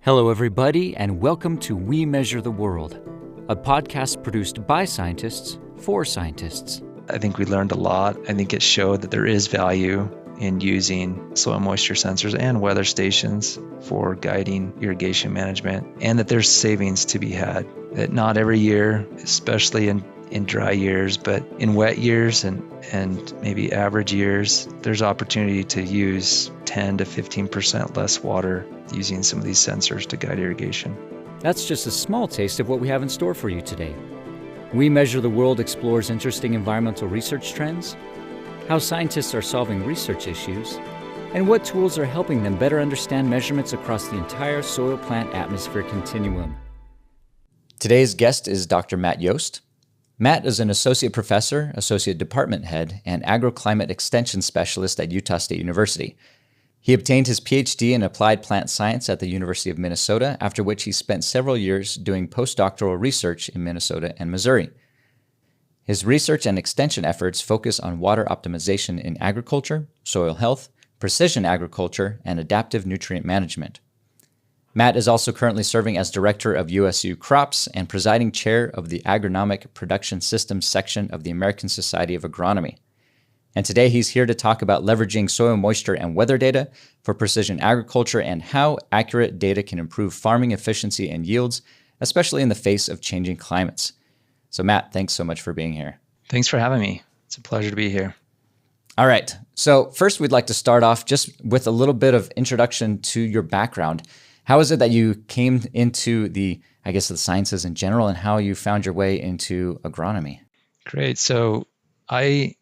Hello, everybody, and welcome to We Measure the World, a podcast produced by scientists for scientists. I think we learned a lot. I think it showed that there is value in using soil moisture sensors and weather stations for guiding irrigation management, and that there's savings to be had. That not every year, especially in dry years, but in wet years and maybe average years, there's opportunity to use 10 to 15% less water using some of these sensors to guide irrigation. That's just a small taste of what we have in store for you today. We Measure the World explores interesting environmental research trends, how scientists are solving research issues, and what tools are helping them better understand measurements across the entire soil-plant atmosphere continuum. Today's guest is Dr. Matt Yost. Matt is an associate professor, associate department head, and agroclimate extension specialist at Utah State University. He obtained his PhD in applied plant science at the University of Minnesota, after which he spent several years doing post-doctoral research in Minnesota and Missouri. His research and extension efforts focus on water optimization in agriculture, soil health, precision agriculture, and adaptive nutrient management. Matt is also currently serving as director of USU Crops and presiding chair of the Agronomic Production Systems section of the American Society of Agronomy. And today he's here to talk about leveraging soil moisture and weather data for precision agriculture and how accurate data can improve farming efficiency and yields, especially in the face of changing climates. So Matt, thanks so much for being here. Thanks for having me. It's a pleasure to be here. All right. So first we'd like to start off just with a little bit of introduction to your background. How is it that you came into the sciences in general, and how you found your way into agronomy? Great. So I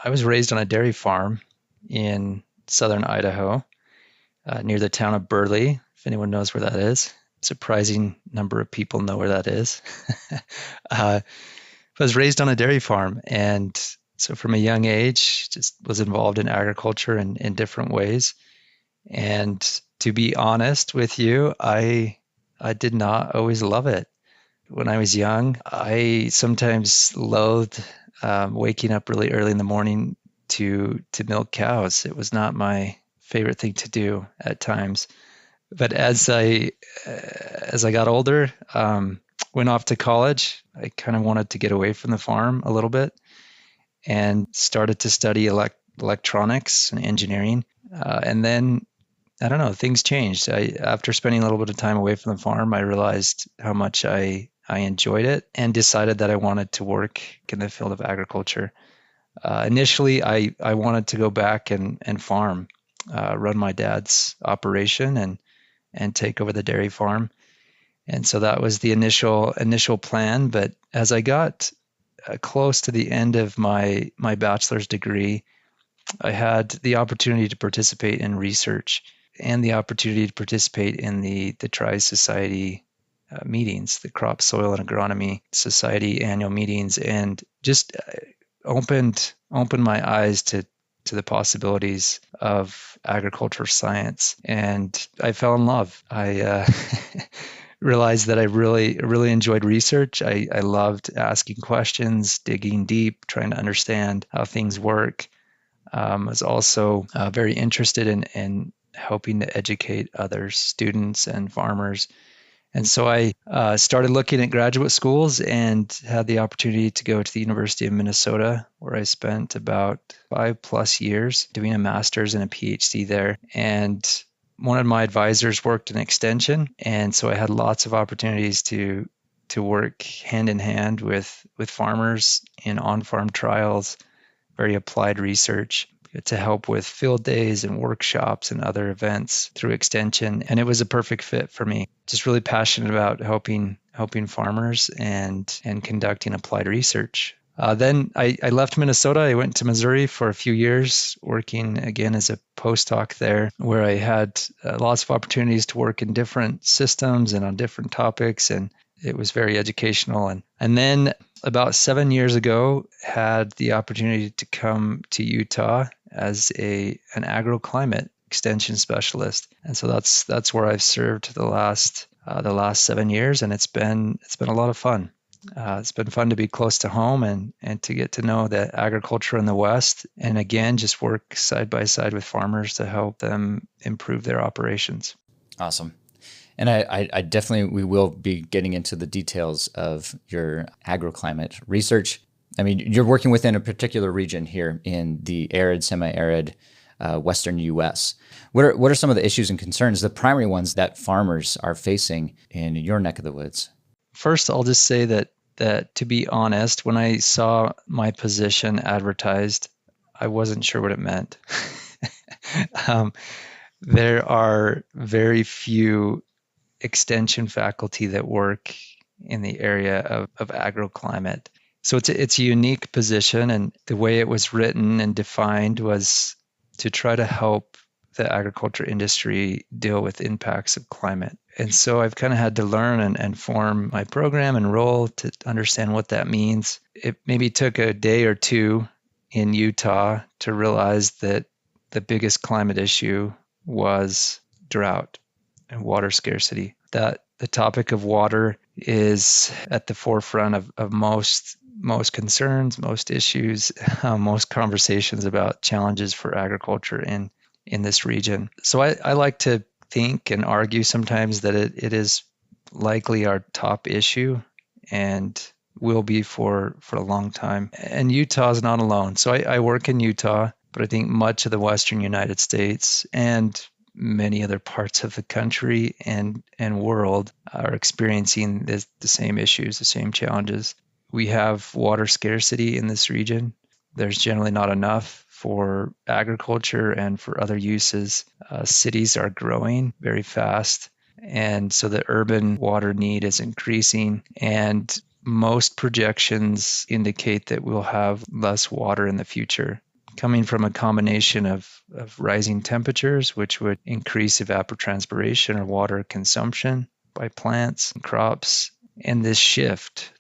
was raised on a dairy farm in southern Idaho, near the town of Burley, if anyone knows where that is. Surprising number of people know where that is. I was raised on a dairy farm, and so from a young age, just was involved in agriculture in different ways. And to be honest with you, I did not always love it. When I was young, I sometimes loathed waking up really early in the morning to milk cows. It was not my favorite thing to do at times. But as I got older, went off to college, I kind of wanted to get away from the farm a little bit and started to study electronics and engineering. And then, I don't know, things changed. After spending a little bit of time away from the farm, I realized how much I enjoyed it and decided that I wanted to work in the field of agriculture. Initially, I wanted to go back and farm, run my dad's operation and take over the dairy farm. And so that was the initial plan. But as I got close to the end of my bachelor's degree, I had the opportunity to participate in research and the opportunity to participate in the Tri-Society meetings, the Crop, Soil, and Agronomy Society annual meetings, and just opened my eyes to the possibilities of agriculture science. And I fell in love. I realized that I really enjoyed research. I loved asking questions, digging deep, trying to understand how things work. I was also very interested in helping to educate others, students and farmers. And so I started looking at graduate schools and had the opportunity to go to the University of Minnesota, where I spent about 5+ years doing a master's and a PhD there. And one of my advisors worked in extension, and so I had lots of opportunities to work hand in hand with farmers in on-farm trials, very applied research, to help with field days and workshops and other events through extension. And it was a perfect fit for me. Just really passionate about helping farmers and conducting applied research. Then I left Minnesota. I went to Missouri for a few years, working again as a postdoc there, where I had lots of opportunities to work in different systems and on different topics. And it was very educational. And then about 7 years ago, had the opportunity to come to Utah as an agroclimate extension specialist. And so that's where I've served the last 7 years, and it's been a lot of fun. It's been fun to be close to home and to get to know the agriculture in the West, and again, just work side by side with farmers to help them improve their operations. Awesome. And I definitely, we will be getting into the details of your agroclimate research. I mean, you're working within a particular region here in the arid, semi-arid Western U.S. What are some of the issues and concerns, the primary ones that farmers are facing in your neck of the woods? First, I'll just say that to be honest, when I saw my position advertised, I wasn't sure what it meant. um, there are very few extension faculty that work in the area of agroclimate. So it's a unique position, and the way it was written and defined was to try to help the agriculture industry deal with impacts of climate. And so I've kind of had to learn and form my program and role to understand what that means. It maybe took a day or two in Utah to realize that the biggest climate issue was drought and water scarcity. That the topic of water is at the forefront of most concerns, most issues, most conversations about challenges for agriculture in this region. So I like to think and argue sometimes that it is likely our top issue and will be for a long time. And Utah is not alone. So I work in Utah, but I think much of the Western United States and many other parts of the country and world are experiencing the same issues, the same challenges. We have water scarcity in this region. There's generally not enough for agriculture and for other uses. Cities are growing very fast, and so the urban water need is increasing. And most projections indicate that we'll have less water in the future, coming from a combination of rising temperatures, which would increase evapotranspiration or water consumption by plants and crops, and this shift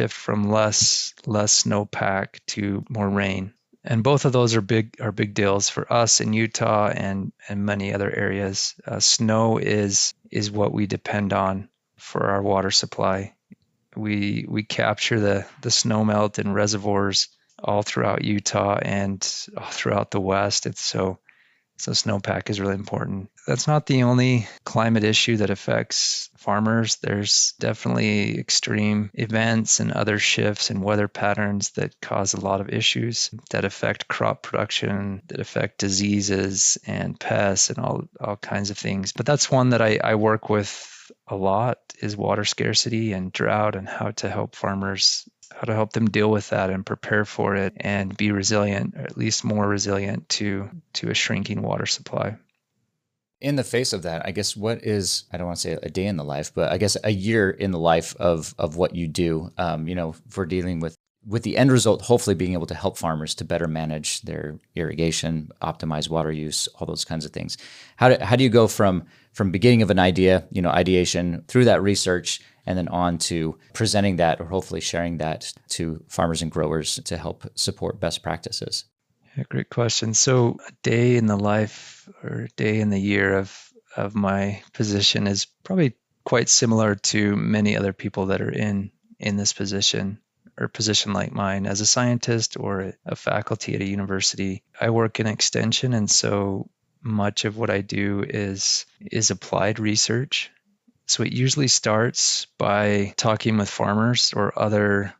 from less snowpack to more rain. And both of those are big deals for us in Utah and many other areas. Snow is what we depend on for our water supply. We capture the snow melt in reservoirs all throughout Utah and all throughout the West. So snowpack is really important. That's not the only climate issue that affects farmers. There's definitely extreme events and other shifts in weather patterns that cause a lot of issues that affect crop production, that affect diseases and pests and all kinds of things. But that's one that I work with a lot, is water scarcity and drought, and how to help farmers, how to help them deal with that and prepare for it and be resilient, or at least more resilient to a shrinking water supply. In the face of that, I guess what is, I don't want to say a day in the life, but I guess a year in the life of what you do, for dealing with the end result, hopefully being able to help farmers to better manage their irrigation, optimize water use, all those kinds of things. How do you go from beginning of an idea, ideation, through that research, and then on to presenting that, or hopefully sharing that to farmers and growers to help support best practices? Yeah, great question. So a day in the life or a day in the year of my position is probably quite similar to many other people that are in this position, or position like mine as a scientist or a faculty at a university. I work in extension, and so much of what I do is applied research. So it usually starts by talking with farmers or other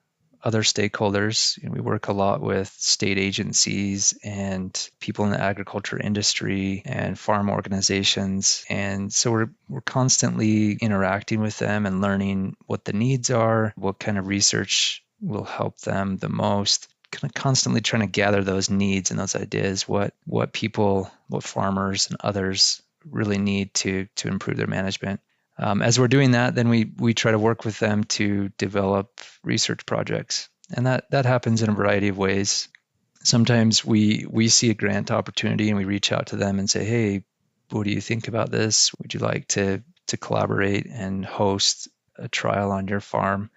stakeholders. We work a lot with state agencies and people in the agriculture industry and farm organizations. And so we're constantly interacting with them and learning what the needs are, what kind of research will help them the most, kind of constantly trying to gather those needs and those ideas, what farmers and others really need to improve their management. As we're doing that, then we try to work with them to develop research projects. And that happens in a variety of ways. Sometimes we see a grant opportunity and we reach out to them and say, hey, what do you think about this? Would you like to collaborate and host a trial on your farm?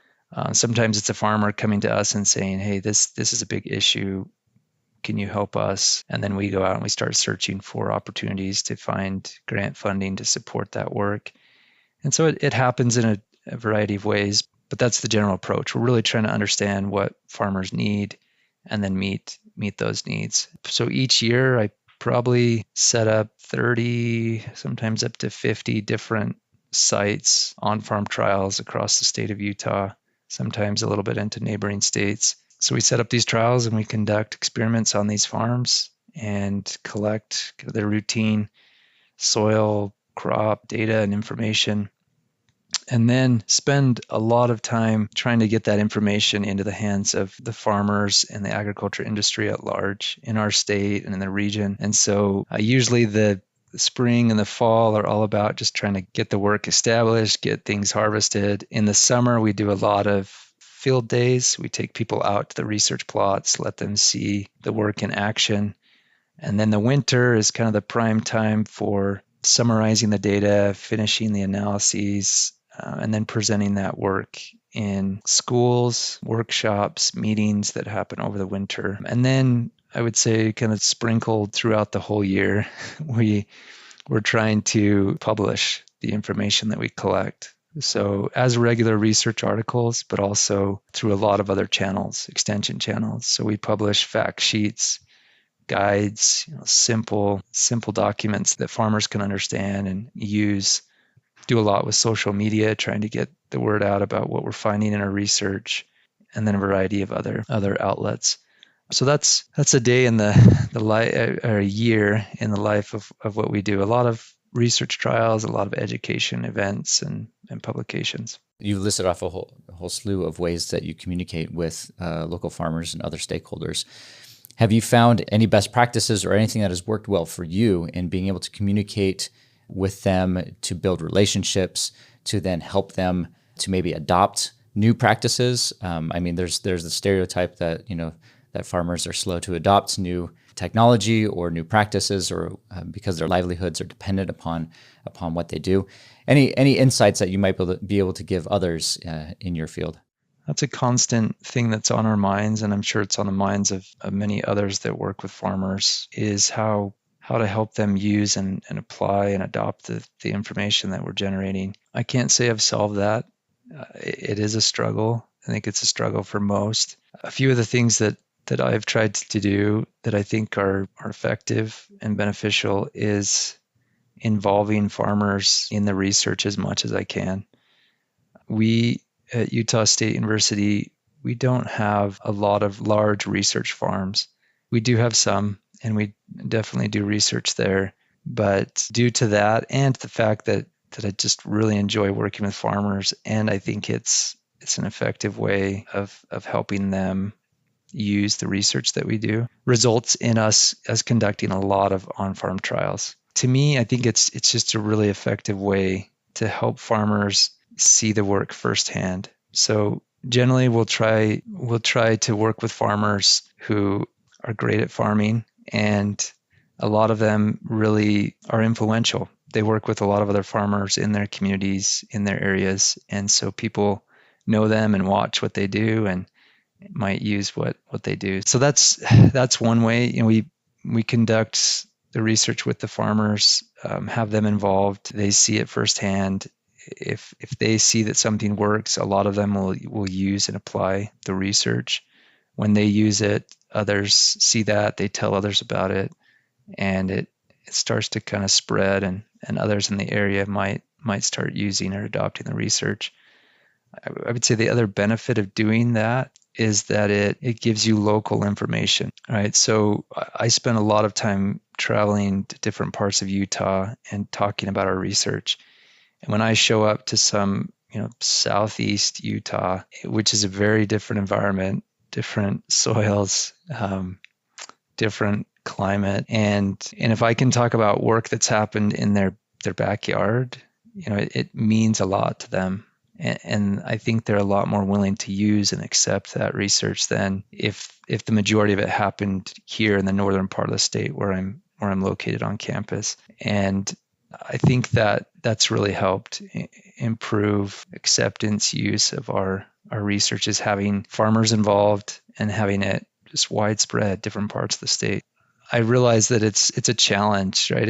Sometimes it's a farmer coming to us and saying, hey, this is a big issue. Can you help us? And then we go out and we start searching for opportunities to find grant funding to support that work. And so it happens in a variety of ways, but that's the general approach. We're really trying to understand what farmers need and then meet those needs. So each year I probably set up 30, sometimes up to 50 different sites, on-farm trials across the state of Utah, sometimes a little bit into neighboring states. So we set up these trials and we conduct experiments on these farms and collect their routine soil, crop data and information, and then spend a lot of time trying to get that information into the hands of the farmers and the agriculture industry at large in our state and in the region. And so usually the spring and the fall are all about just trying to get the work established, get things harvested. In the summer, we do a lot of field days. We take people out to the research plots, let them see the work in action. And then the winter is kind of the prime time for summarizing the data, finishing the analyses, and then presenting that work in schools, workshops, meetings that happen over the winter. And then I would say kind of sprinkled throughout the whole year, we're trying to publish the information that we collect. So as regular research articles, but also through a lot of other channels, extension channels. So we publish fact sheets, guides, simple documents that farmers can understand and use. Do a lot with social media, trying to get the word out about what we're finding in our research, and then a variety of other outlets. So that's a day in the life, or a year in the life of what we do. A lot of research trials, a lot of education events and publications. You listed off a whole slew of ways that you communicate with local farmers and other stakeholders. Have you found any best practices or anything that has worked well for you in being able to communicate with them, to build relationships, to then help them to maybe adopt new practices? I mean, there's the stereotype that, that farmers are slow to adopt new technology or new practices, or because their livelihoods are dependent upon what they do. Any insights that you might be able to give others in your field? That's a constant thing that's on our minds, and I'm sure it's on the minds of many others that work with farmers, is how to help them use and apply and adopt the information that we're generating. I can't say I've solved that. It is a struggle. I think it's a struggle for most. A few of the things that I've tried to do that I think are effective and beneficial is involving farmers in the research as much as I can. We at Utah State University, we don't have a lot of large research farms. We do have some, and we definitely do research there. But due to that and the fact that I just really enjoy working with farmers, and I think it's an effective way of helping them use the research that we do, results in us as conducting a lot of on-farm trials. To me, I think it's just a really effective way to help farmers see the work firsthand. So generally we'll try to work with farmers who are great at farming, and a lot of them really are influential. They work with a lot of other farmers in their communities, in their areas, and so people know them and watch what they do and might use what they do. So that's one way. We conduct the research with the farmers, have them involved. They see it firsthand. If they see that something works, a lot of them will use and apply the research. When they use it, others see that, they tell others about it, and it starts to kind of spread, and others in the area might start using or adopting the research. I would say the other benefit of doing that is that it gives you local information, right? So I spend a lot of time traveling to different parts of Utah and talking about our research. And when I show up to some, southeast Utah, which is a very different environment, different soils, different climate, and if I can talk about work that's happened in their backyard, it means a lot to them. And I think they're a lot more willing to use and accept that research than if the majority of it happened here in the northern part of the state where I'm located on campus. And I think that's really helped improve acceptance, use of our research, is having farmers involved and having it just widespread, different parts of the state. I realize that it's a challenge, right?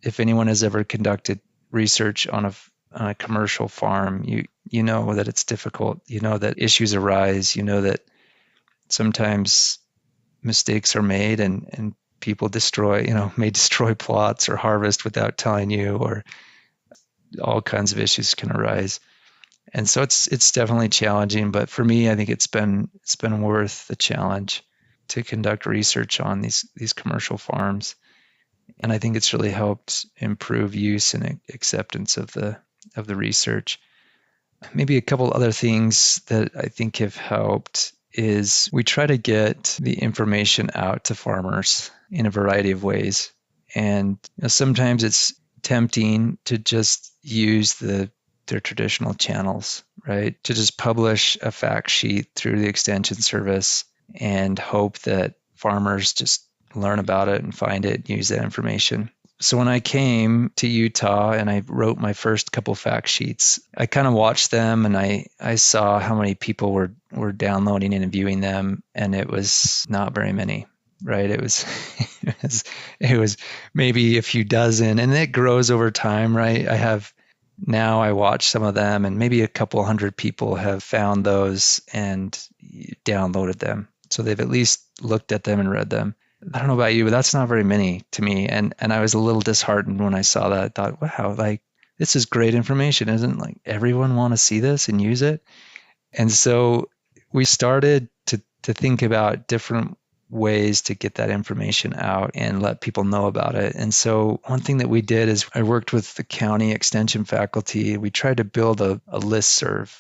If anyone has ever conducted research on a commercial farm, you know that it's difficult. You know that issues arise. You know that sometimes mistakes are made and people may destroy plots or harvest without telling you, or all kinds of issues can arise. And so it's definitely challenging, but for me, I think it's been worth the challenge to conduct research on these commercial farms. And I think it's really helped improve use and acceptance of the research. Maybe a couple other things that I think have helped is we try to get the information out to farmers in a variety of ways. And sometimes it's tempting to just use their traditional channels, right? To just publish a fact sheet through the extension service and hope that farmers just learn about it and find it and use that information. So when I came to Utah and I wrote my first couple fact sheets, I kind of watched them and I saw how many people were downloading and viewing them, and it was not very many, right? It was it was maybe a few dozen, and it grows over time, right? I watch some of them, and maybe a couple hundred people have found those and downloaded them. So they've at least looked at them and read them. I don't know about you, but that's not very many to me. And I was a little disheartened when I saw that. I thought, wow, like this is great information. Isn't like everyone want to see this and use it? And so we started to think about different ways to get that information out and let people know about it. And so one thing that we did is I worked with the county extension faculty. We tried to build a listserv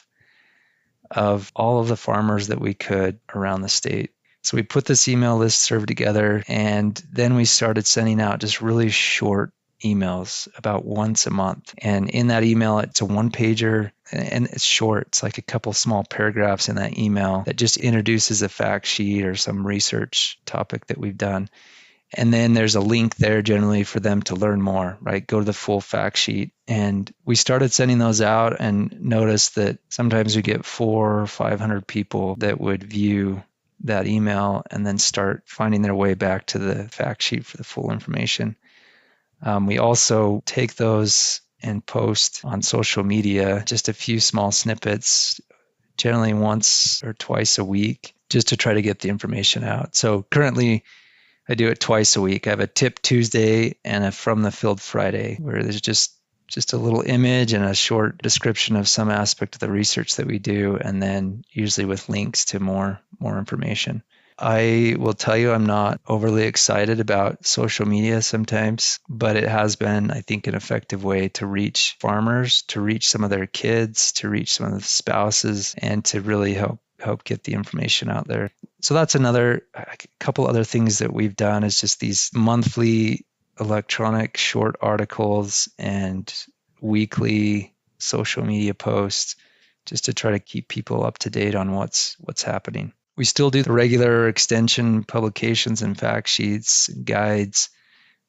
of all of the farmers that we could around the state. So we put this email listserv together, and then we started sending out just really short emails about once a month. And in that email, it's a one-pager, and it's short. It's like a couple small paragraphs in that email that just introduces a fact sheet or some research topic that we've done. And then there's a link there generally for them to learn more, right? Go to the full fact sheet. And we started sending those out and noticed that sometimes we get 400 or 500 people that would view that email and then start finding their way back to the fact sheet for the full information. We also take those and post on social media just a few small snippets, generally once or twice a week, just to try to get the information out. So currently, I do it twice a week. I have a Tip Tuesday and a From the Field Friday, where there's just a little image and a short description of some aspect of the research that we do, and then usually with links to more information. I will tell you, I'm not overly excited about social media sometimes, but it has been, I think, an effective way to reach farmers, to reach some of their kids, to reach some of the spouses, and to really help get the information out there. So that's a couple other things that we've done is just these monthly electronic short articles and weekly social media posts, just to try to keep people up to date on what's happening. We still do the regular extension publications and fact sheets and guides,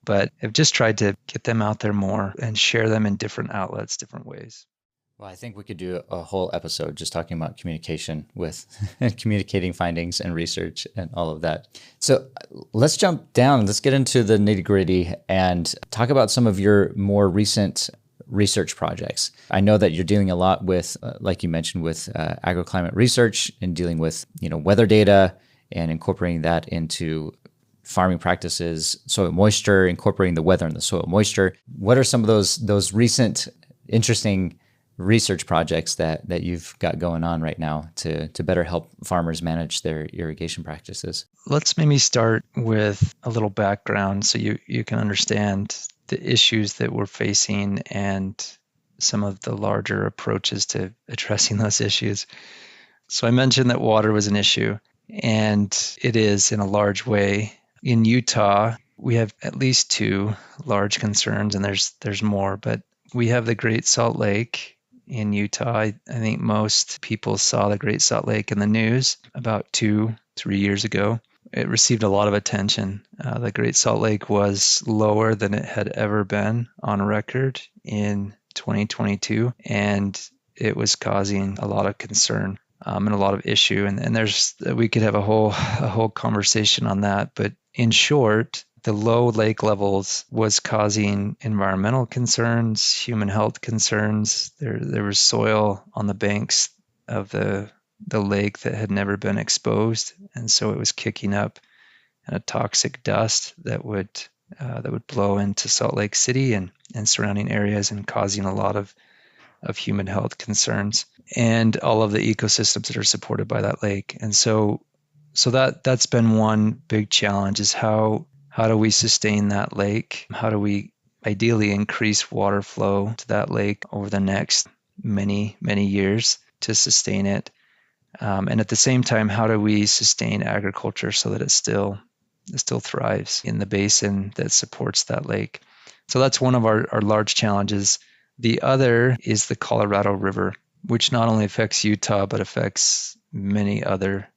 but I've just tried to get them out there more and share them in different outlets, different ways. Well, I think we could do a whole episode just talking about communication with communicating findings and research and all of that. So let's jump down. Let's get into the nitty-gritty and talk about some of your more recent research projects. I know that you're dealing a lot with, like you mentioned, with agroclimate research and dealing with weather data and incorporating that into farming practices, soil moisture, incorporating the weather and the soil moisture. What are some of those recent interesting research projects that you've got going on right now to better help farmers manage their irrigation practices? Let's maybe start with a little background so you can understand the issues that we're facing and some of the larger approaches to addressing those issues. So I mentioned that water was an issue, and it is in a large way. In Utah, we have at least two large concerns, and there's more, but we have the Great Salt Lake in Utah. I think most people saw the Great Salt Lake in the news about 2-3 years ago. It received a lot of attention. The Great Salt Lake was lower than it had ever been on record in 2022, and it was causing a lot of concern and a lot of issue. And we could have a whole conversation on that. But in short, the low lake levels was causing environmental concerns, human health concerns. There was soil on the banks of the lake that had never been exposed, and so it was kicking up a toxic dust that would blow into Salt Lake City and and surrounding areas and causing a lot of human health concerns, and all of the ecosystems that are supported by that lake. And so that's been one big challenge, is how do we sustain that lake? How do we ideally increase water flow to that lake over the next many years to sustain it? And at the same time, how do we sustain agriculture so that it still thrives in the basin that supports that lake? So that's one of our large challenges. The other is the Colorado River, which not only affects Utah, but affects many other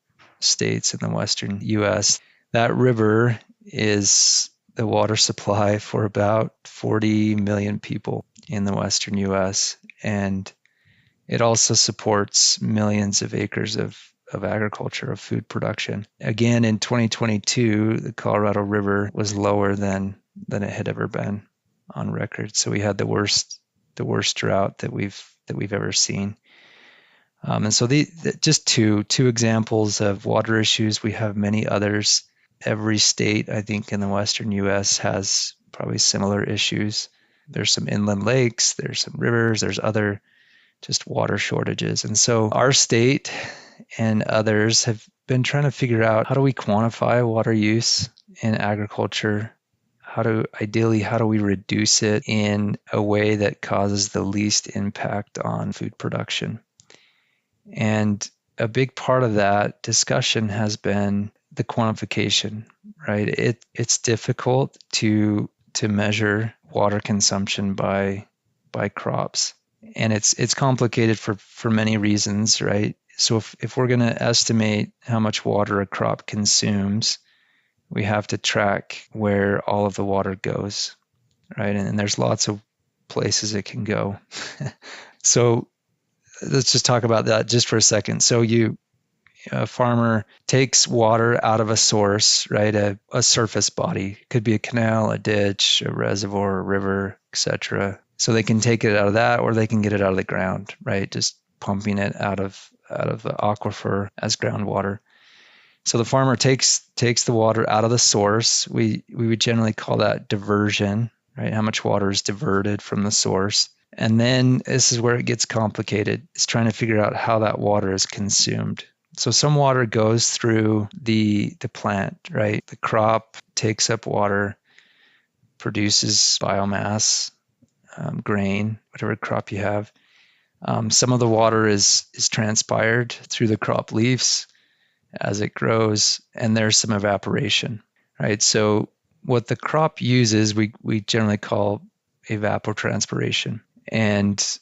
states in the western U.S. That river is the water supply for about 40 million people in the western U.S., and it also supports millions of acres of agriculture, of food production. Again, in 2022, the Colorado River was lower than it had ever been on record. So we had the worst drought that we've ever seen. And so just two examples of water issues. We have many others. Every state, I think, in the western U.S. has probably similar issues. There's some inland lakes, there's some rivers, there's other just water shortages. And so our state and others have been trying to figure out, how do we quantify water use in agriculture? How do we reduce it in a way that causes the least impact on food production? And a big part of that discussion has been the quantification, right? It's difficult to measure water consumption by crops. And it's complicated for many reasons, right? So if we're going to estimate how much water a crop consumes, we have to track where all of the water goes, right? And there's lots of places it can go. So let's just talk about that just for a second. So a farmer takes water out of a source, right? A surface body. It could be a canal, a ditch, a reservoir, a river, etc. So they can take it out of that, or they can get it out of the ground, right? Just pumping it out of the aquifer as groundwater. So the farmer takes the water out of the source. We would generally call that diversion, right? How much water is diverted from the source. And then this is where it gets complicated. It's trying to figure out how that water is consumed. So some water goes through the plant, right? The crop takes up water, produces biomass, grain, whatever crop you have. Some of the water is transpired through the crop leaves as it grows, and there's some evaporation, right? So what the crop uses, we generally call evapotranspiration, and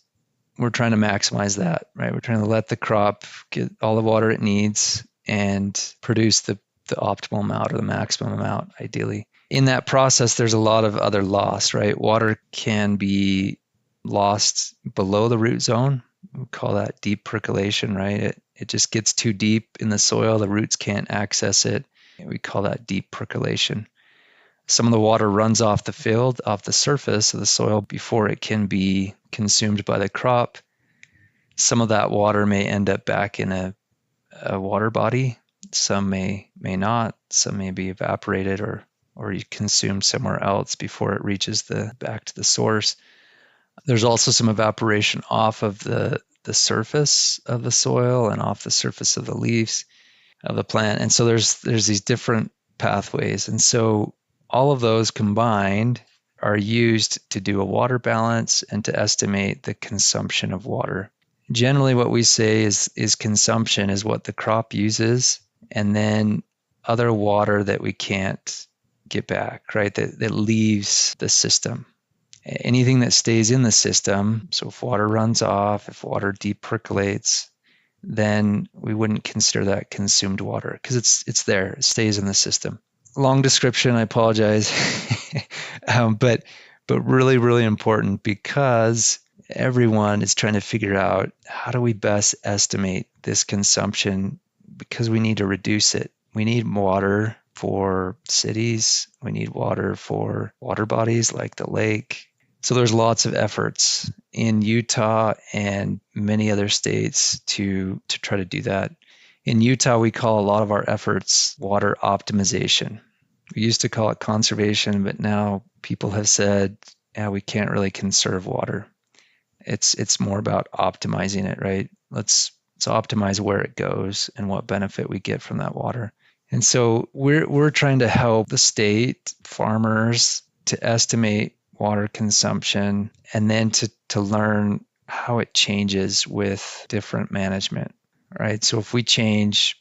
we're trying to maximize that, right? We're trying to let the crop get all the water it needs and produce the optimal amount or the maximum amount, ideally. In that process, there's a lot of other loss, right? Water can be lost below the root zone. We call that deep percolation, right? It just gets too deep in the soil. The roots can't access it. We call that deep percolation. Some of the water runs off the field, off the surface of the soil before it can be consumed by the crop. Some of that water may end up back in a water body. Some may not. Some may be evaporated or consumed somewhere else before it reaches back to the source. There's also some evaporation off of the surface of the soil and off the surface of the leaves of the plant. And so there's these different pathways. And so all of those combined are used to do a water balance and to estimate the consumption of water. Generally, what we say is consumption is what the crop uses, and then other water that we can't get back, right? That leaves the system. Anything that stays in the system, so if water runs off, if water deep percolates, then we wouldn't consider that consumed water because it's there, it stays in the system. Long description, I apologize, but really, really important because everyone is trying to figure out how do we best estimate this consumption because we need to reduce it. We need water for cities. We need water for water bodies like the lake. So there's lots of efforts in Utah and many other states to try to do that. In Utah, we call a lot of our efforts water optimization. We used to call it conservation, but now people have said yeah, we can't really conserve water. It's more about optimizing it, right? Let's optimize where it goes and what benefit we get from that water. And so we're trying to help the state, farmers, to estimate water consumption and then to learn how it changes with different management, right? So if we change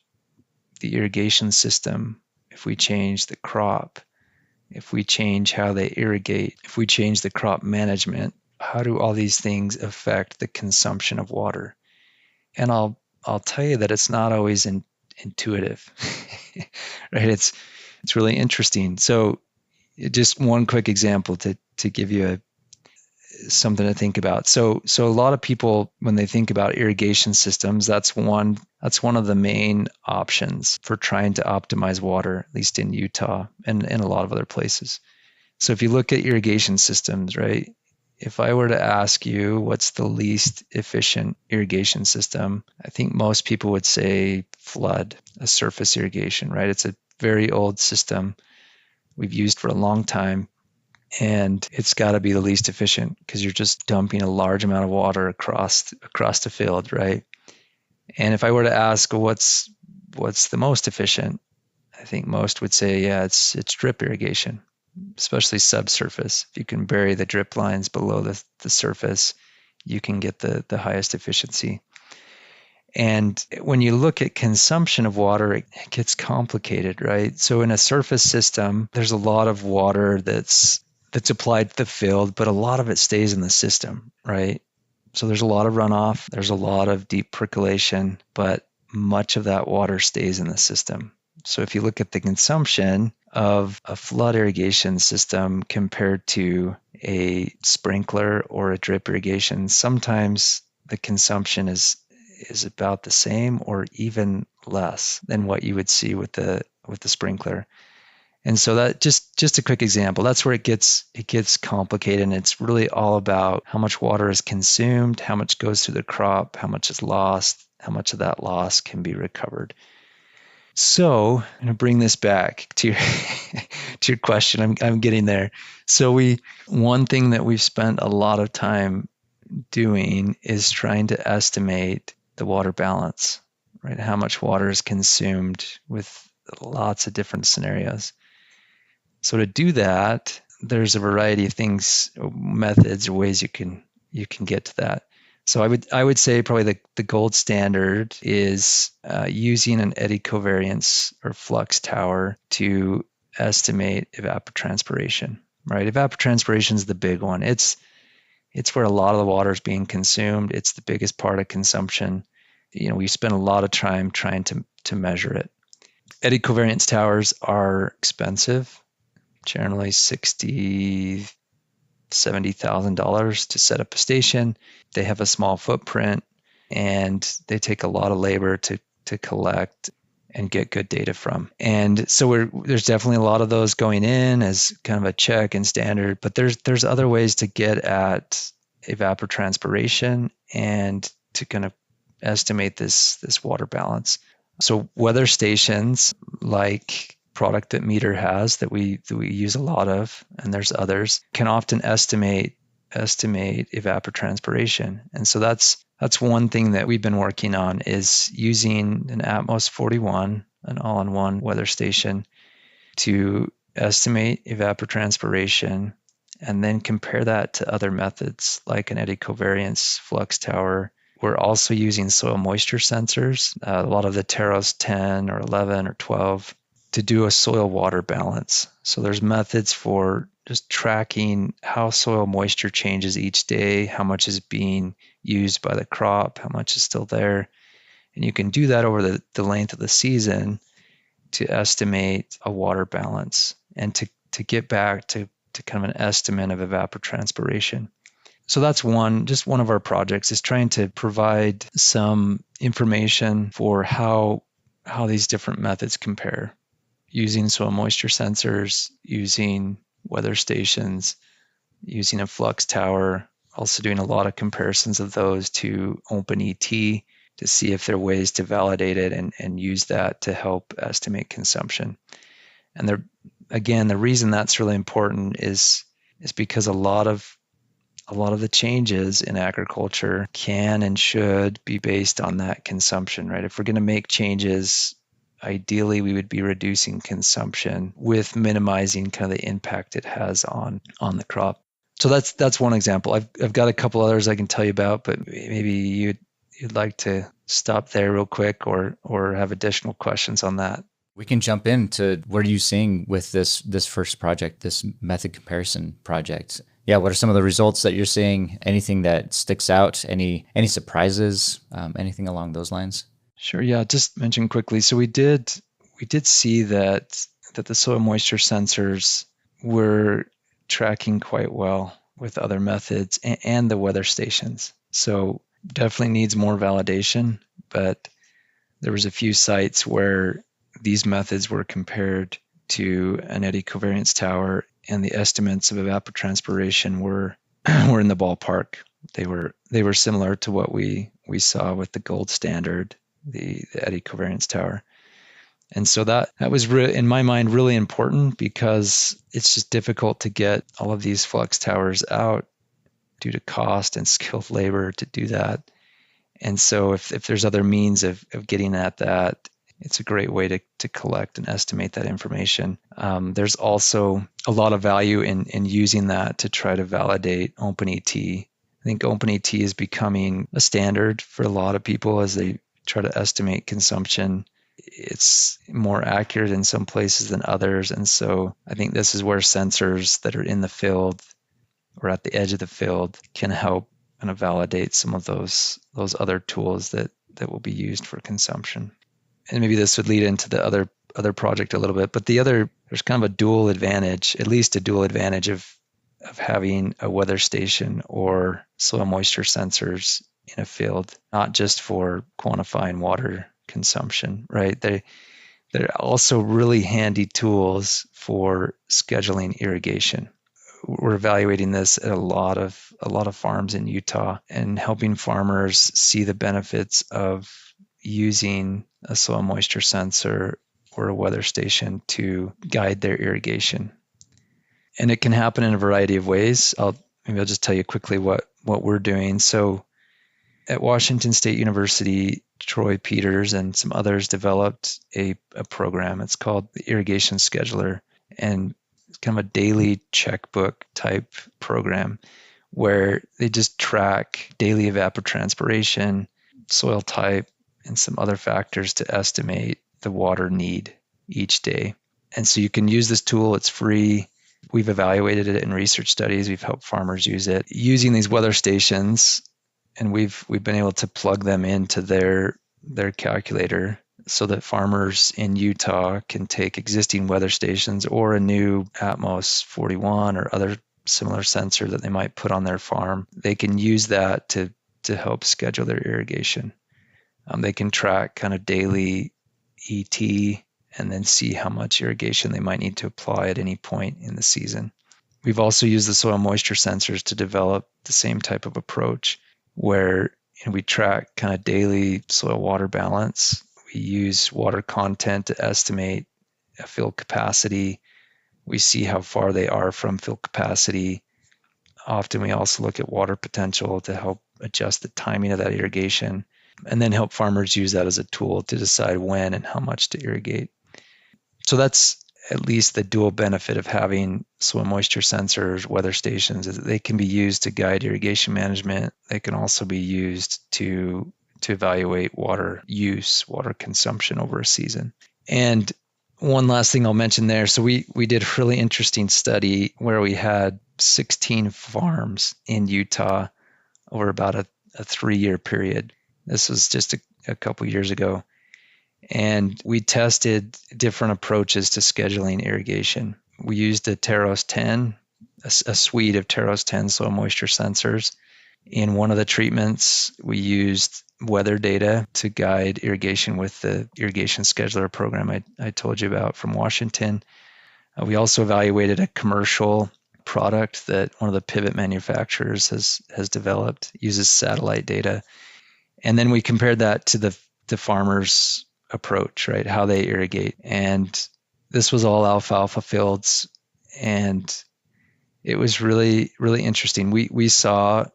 the irrigation system, if we change the crop, if we change how they irrigate, if we change the crop management, how do all these things affect the consumption of water? And I'll tell you that it's not always intuitive, right? It's really interesting. So just one quick example to give you something to think about. So a lot of people, when they think about irrigation systems, that's one of the main options for trying to optimize water, at least in Utah and in a lot of other places. So if you look at irrigation systems, right? If I were to ask you what's the least efficient irrigation system, I think most people would say flood, a surface irrigation, right? It's a very old system we've used for a long time, and it's got to be the least efficient because you're just dumping a large amount of water across the field, right? And if I were to ask what's the most efficient, I think most would say, yeah, it's drip irrigation, especially subsurface. If you can bury the drip lines below the surface, you can get the highest efficiency. And when you look at consumption of water, it gets complicated, right? So in a surface system, there's a lot of water that's applied to the field, but a lot of it stays in the system, right? So there's a lot of runoff, there's a lot of deep percolation, but much of that water stays in the system. So if you look at the consumption of a flood irrigation system compared to a sprinkler or a drip irrigation, sometimes the consumption is about the same or even less than what you would see with the sprinkler. And so that just a quick example, that's where it gets complicated, and it's really all about how much water is consumed, how much goes through the crop, how much is lost, how much of that loss can be recovered. So I'm going to bring this back to your to your question. I'm getting there. So one thing that we've spent a lot of time doing is trying to estimate the water balance, right? How much water is consumed with lots of different scenarios. So to do that, there's a variety of things, methods, or ways you can get to that. So I would say probably the gold standard is using an eddy covariance or flux tower to estimate evapotranspiration, right? Evapotranspiration is the big one. It's where a lot of the water is being consumed. It's the biggest part of consumption. We spend a lot of time trying to measure it. Eddy covariance towers are expensive, generally $60,000, $70,000 to set up a station. They have a small footprint, and they take a lot of labor to collect and get good data from. And so there's definitely a lot of those going in as kind of a check and standard, but there's other ways to get at evapotranspiration and to kind of estimate this water balance. So weather stations like product that Meter has that we use a lot of, and there's others, can often estimate evapotranspiration. And so that's one thing that we've been working on, is using an Atmos 41, an all-in-one weather station, to estimate evapotranspiration and then compare that to other methods like an eddy covariance flux tower. We're also using soil moisture sensors, a lot of the Terros 10 or 11 or 12, to do a soil water balance. So there's methods for just tracking how soil moisture changes each day, how much is being used by the crop, how much is still there. And you can do that over the length of the season to estimate a water balance and to get back to kind of an estimate of evapotranspiration. So that's just one of our projects, is trying to provide some information for how these different methods compare, using soil moisture sensors, using weather stations, using a flux tower, also doing a lot of comparisons of those to OpenET to see if there are ways to validate it and use that to help estimate consumption. And again, the reason that's really important is is because a lot of the changes in agriculture can and should be based on that consumption, right? If we're going to make changes, ideally we would be reducing consumption with minimizing kind of the impact it has on the crop. So that's one example. I've got a couple others I can tell you about, but maybe you'd like to stop there real quick or have additional questions on that. We can jump into what are you seeing with this first project, this method comparison project? Yeah, what are some of the results that you're seeing? Anything that sticks out? Any surprises? Anything along those lines? Sure. Yeah. Just mention quickly. So we did see that the soil moisture sensors were tracking quite well with other methods and the weather stations. So definitely needs more validation, but there was a few sites where these methods were compared to an eddy covariance tower, and the estimates of evapotranspiration were in the ballpark. They were similar to what we saw with the gold standard, the eddy covariance tower. And so that was in my mind really important, because it's just difficult to get all of these flux towers out due to cost and skilled labor to do that. And so if there's other means of getting at that, it's a great way to collect and estimate that information. There's also a lot of value in using that to try to validate OpenET. I think OpenET is becoming a standard for a lot of people as they try to estimate consumption. It's more accurate in some places than others. And so I think this is where sensors that are in the field or at the edge of the field can help kind of validate some of those other tools that will be used for consumption. And maybe this would lead into the other project a little bit, but there's kind of a dual advantage, at least a dual advantage of having a weather station or soil moisture sensors in a field, not just for quantifying water consumption, right? They're also really handy tools for scheduling irrigation. We're evaluating this at a lot of farms in Utah and helping farmers see the benefits of using a soil moisture sensor or a weather station to guide their irrigation. And it can happen in a variety of ways. I'll just tell you quickly what we're doing. So at Washington State University, Troy Peters and some others developed a program. It's called the Irrigation Scheduler, and it's kind of a daily checkbook type program where they just track daily evapotranspiration, soil type, and some other factors to estimate the water need each day. And so you can use this tool. It's free. We've evaluated it in research studies. We've helped farmers use it using these weather stations, and we've been able to plug them into their calculator so that farmers in Utah can take existing weather stations or a new Atmos 41 or other similar sensor that they might put on their farm. They can use that to help schedule their irrigation. They can track kind of daily ET and then see how much irrigation they might need to apply at any point in the season. We've also used the soil moisture sensors to develop the same type of approach where we track kind of daily soil water balance. We use water content to estimate a field capacity. We see how far they are from field capacity. Often we also look at water potential to help adjust the timing of that irrigation, and then help farmers use that as a tool to decide when and how much to irrigate. So that's at least the dual benefit of having soil moisture sensors, weather stations, is that they can be used to guide irrigation management. They can also be used to evaluate water use, water consumption over a season. And one last thing I'll mention there. So we did a really interesting study where we had 16 farms in Utah over about a 3-year period. This was just a couple years ago. And we tested different approaches to scheduling irrigation. We used a Teros 10, a suite of Teros 10 soil moisture sensors. In one of the treatments, we used weather data to guide irrigation with the irrigation scheduler program I told you about from Washington. We also evaluated a commercial product that one of the pivot manufacturers has developed, uses satellite data. And then we compared that to the farmers' approach, right? How they irrigate. And this was all alfalfa fields. And it was really, really interesting. We saw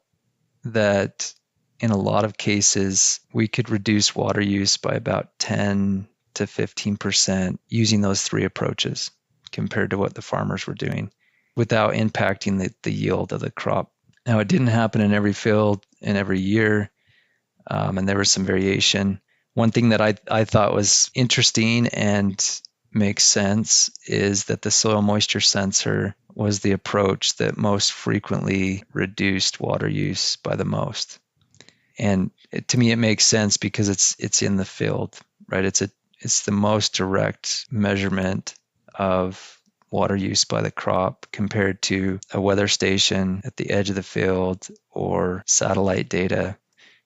that in a lot of cases, we could reduce water use by about 10 to 15% using those three approaches compared to what the farmers were doing without impacting the yield of the crop. Now, it didn't happen in every field and every year, and there was some variation. One thing that I thought was interesting and makes sense is that the soil moisture sensor was the approach that most frequently reduced water use by the most. And to me, it makes sense because it's in the field, right? It's the most direct measurement of water use by the crop compared to a weather station at the edge of the field or satellite data.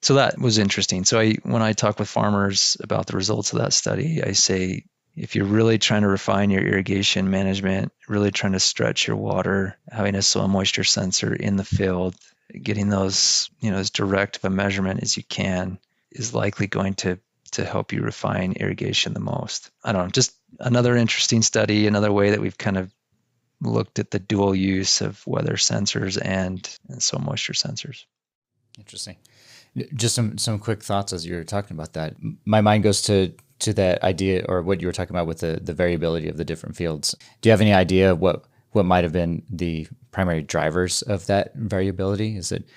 So that was interesting. So when I talk with farmers about the results of that study, I say, if you're really trying to refine your irrigation management, really trying to stretch your water, having a soil moisture sensor in the field, getting those, as direct of a measurement as you can is likely going to help you refine irrigation the most. I don't know, just another interesting study, another way that we've kind of looked at the dual use of weather sensors and soil moisture sensors. Interesting. Just some quick thoughts as you're talking about that. My mind goes to that idea, or what you were talking about with the variability of the different fields. Do you have any idea what might have been the primary drivers of that variability? Is it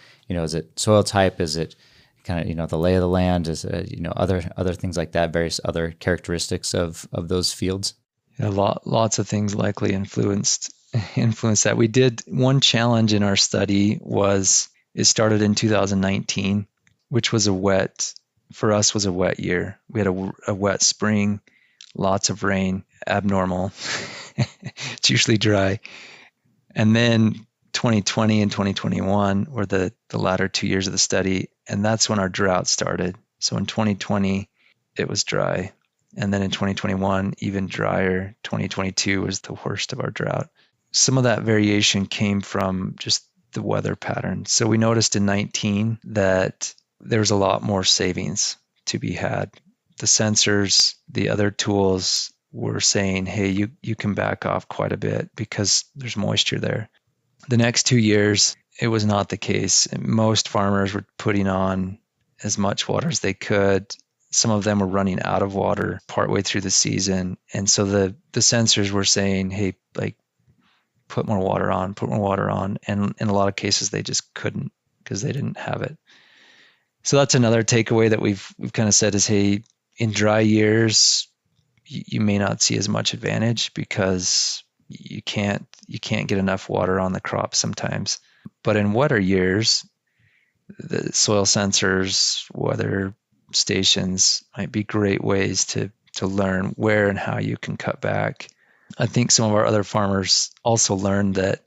soil type? Is it kind of the lay of the land? Is it other things like that? Various other characteristics of those fields. Yeah, lots of things likely influenced that. We did one challenge in our study it started in 2019, which was a wet year. We had a wet spring, lots of rain, abnormal. It's usually dry. And then 2020 and 2021 were the latter 2 years of the study, and that's when our drought started. So in 2020, it was dry. And then in 2021, even drier. 2022 was the worst of our drought. Some of that variation came from just the weather pattern. So we noticed in 19 that there's a lot more savings to be had. The sensors, the other tools were saying, hey, you can back off quite a bit because there's moisture there. The next 2 years, it was not the case. Most farmers were putting on as much water as they could. Some of them were running out of water partway through the season. And so the sensors were saying, hey, put more water on. And in a lot of cases, they just couldn't because they didn't have it. So that's another takeaway that we've kind of said is, hey, in dry years, you may not see as much advantage because you can't get enough water on the crop sometimes. But in wetter years, the soil sensors, weather stations might be great ways to learn where and how you can cut back. I think some of our other farmers also learned that,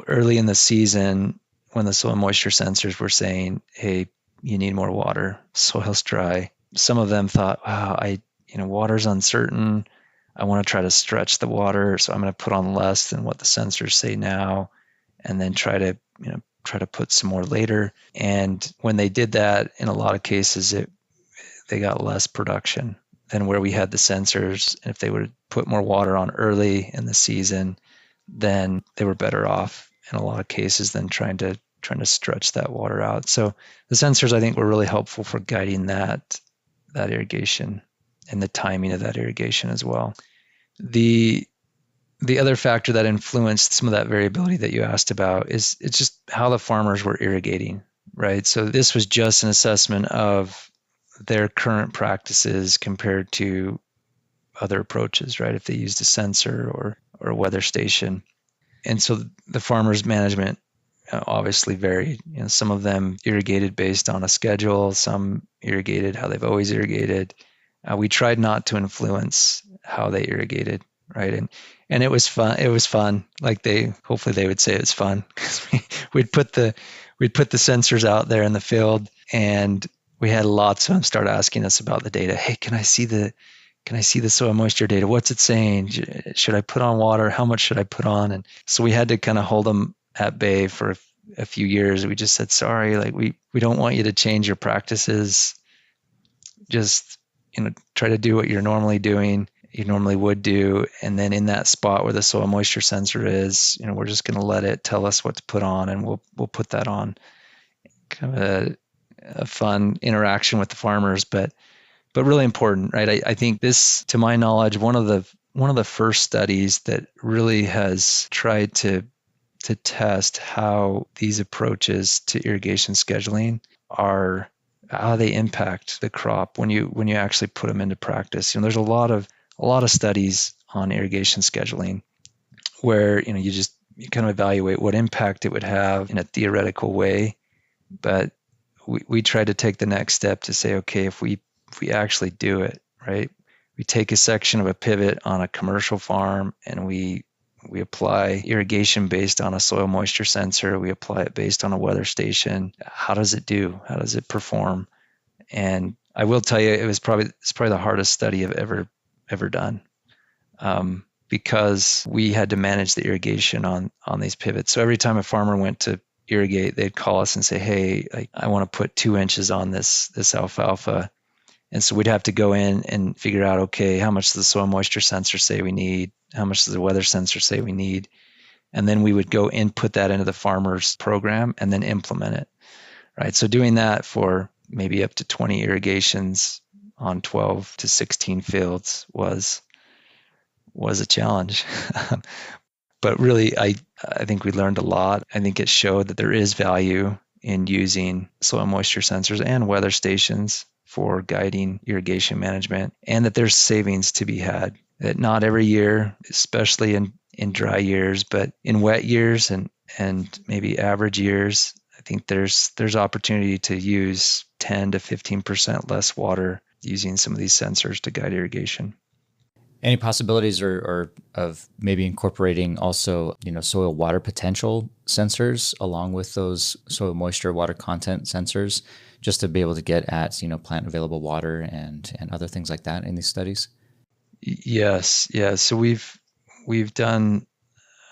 early in the season when the soil moisture sensors were saying, hey, you need more water, soil's dry. Some of them thought, wow, water's uncertain. I want to try to stretch the water, so I'm going to put on less than what the sensors say now, and then try to put some more later. And when they did that, in a lot of cases, they got less production than where we had the sensors. And if they would put more water on early in the season, then they were better off in a lot of cases than trying to stretch that water out. So the sensors, I think, were really helpful for guiding that irrigation and the timing of that irrigation as well. The other factor that influenced some of that variability that you asked about is it's just how the farmers were irrigating, right? So this was just an assessment of their current practices compared to other approaches, right? If they used a sensor or a weather station. And so the farmers' management obviously varied. Some of them irrigated based on a schedule, some irrigated how they've always irrigated. We tried not to influence how they irrigated, right? And it was fun. It was fun. Hopefully they would say it's fun because we'd put the sensors out there in the field, and we had lots of them start asking us about the data. Hey, can I see the soil moisture data? What's it saying? Should I put on water? How much should I put on? And so we had to kind of hold them at bay for a few years. We just said, sorry, we don't want you to change your practices. Just, try to do what you're normally doing. you normally would do. And then in that spot where the soil moisture sensor is, we're just going to let it tell us what to put on, and we'll put that on. Kind of a fun interaction with the farmers, but really important, right? I think this, to my knowledge, one of the first studies that really has tried to test how these approaches to irrigation scheduling are, how they impact the crop when you actually put them into practice. There's a lot of studies on irrigation scheduling where you kind of evaluate what impact it would have in a theoretical way, but we try to take the next step to say, okay, if we actually do it, right? We take a section of a pivot on a commercial farm and we apply irrigation based on a soil moisture sensor. We apply it based on a weather station. How does it do? How does it perform? And I will tell you, it's probably the hardest study I've ever done, because we had to manage the irrigation on these pivots. So every time a farmer went to irrigate, they'd call us and say, hey, I want to put 2 inches on this alfalfa. And so we'd have to go in and figure out, okay, how much does the soil moisture sensor say we need? How much does the weather sensor say we need? And then we would go input that into the farmer's program and then implement it, right? So doing that for maybe up to 20 irrigations on 12 to 16 fields was a challenge. But really, I think we learned a lot. I think it showed that there is value in using soil moisture sensors and weather stations for guiding irrigation management, and that there's savings to be had. That not every year, especially in dry years, but in wet years and maybe average years, I think there's opportunity to use 10 to 15% less water using some of these sensors to guide irrigation. Any possibilities or of maybe incorporating also, soil water potential sensors along with those soil moisture water content sensors, just to be able to get at, plant available water and other things like that in these studies? Yes. Yeah. So we've done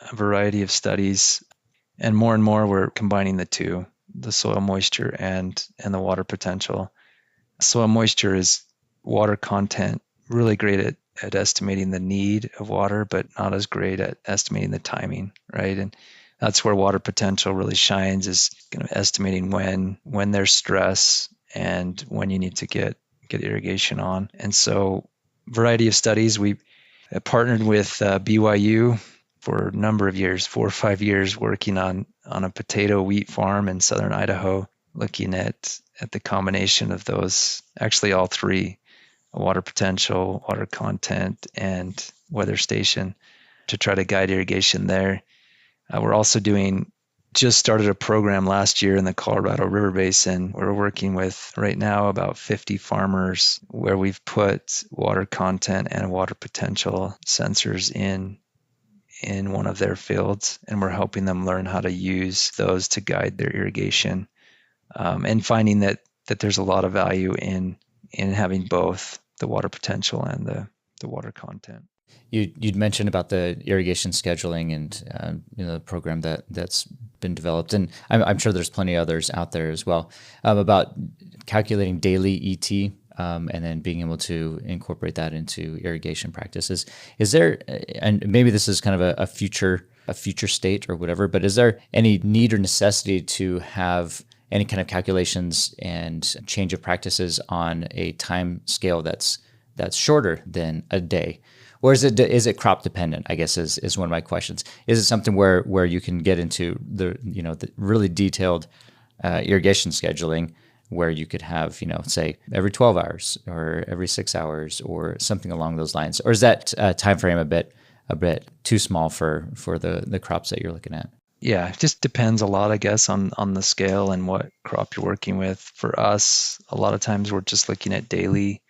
a variety of studies, and more we're combining the two, the soil moisture and the water potential. Soil moisture is water content, really great at estimating the need of water, but not as great at estimating the timing, right? And that's where water potential really shines, is kind of estimating when there's stress and when you need to get irrigation on. And so, variety of studies. We partnered with BYU for a number of years, 4 or 5 years, working on a potato wheat farm in southern Idaho, looking at the combination of those, actually all three: water potential, water content, and weather station, to try to guide irrigation there. We're also just started a program last year in the Colorado River Basin. We're working with right now about 50 farmers where we've put water content and water potential sensors in one of their fields, and we're helping them learn how to use those to guide their irrigation, and finding that there's a lot of value in having both the water potential and the water content. You'd mentioned about the irrigation scheduling and the program that's been developed, and I'm sure there's plenty of others out there as well, about calculating daily ET, and then being able to incorporate that into irrigation practices. Is there, and maybe this is kind of a future state or whatever, but is there any need or necessity to have any kind of calculations and change of practices on a time scale that's shorter than a day? Or is it crop dependent, I guess is one of my questions. Is it something where you can get into the really detailed irrigation scheduling, where you could have, say every 12 hours or every 6 hours or something along those lines? Or is that time frame a bit too small for the crops that you're looking at? Yeah, it just depends a lot, I guess, on the scale and what crop you're working with. For us, a lot of times we're just looking at daily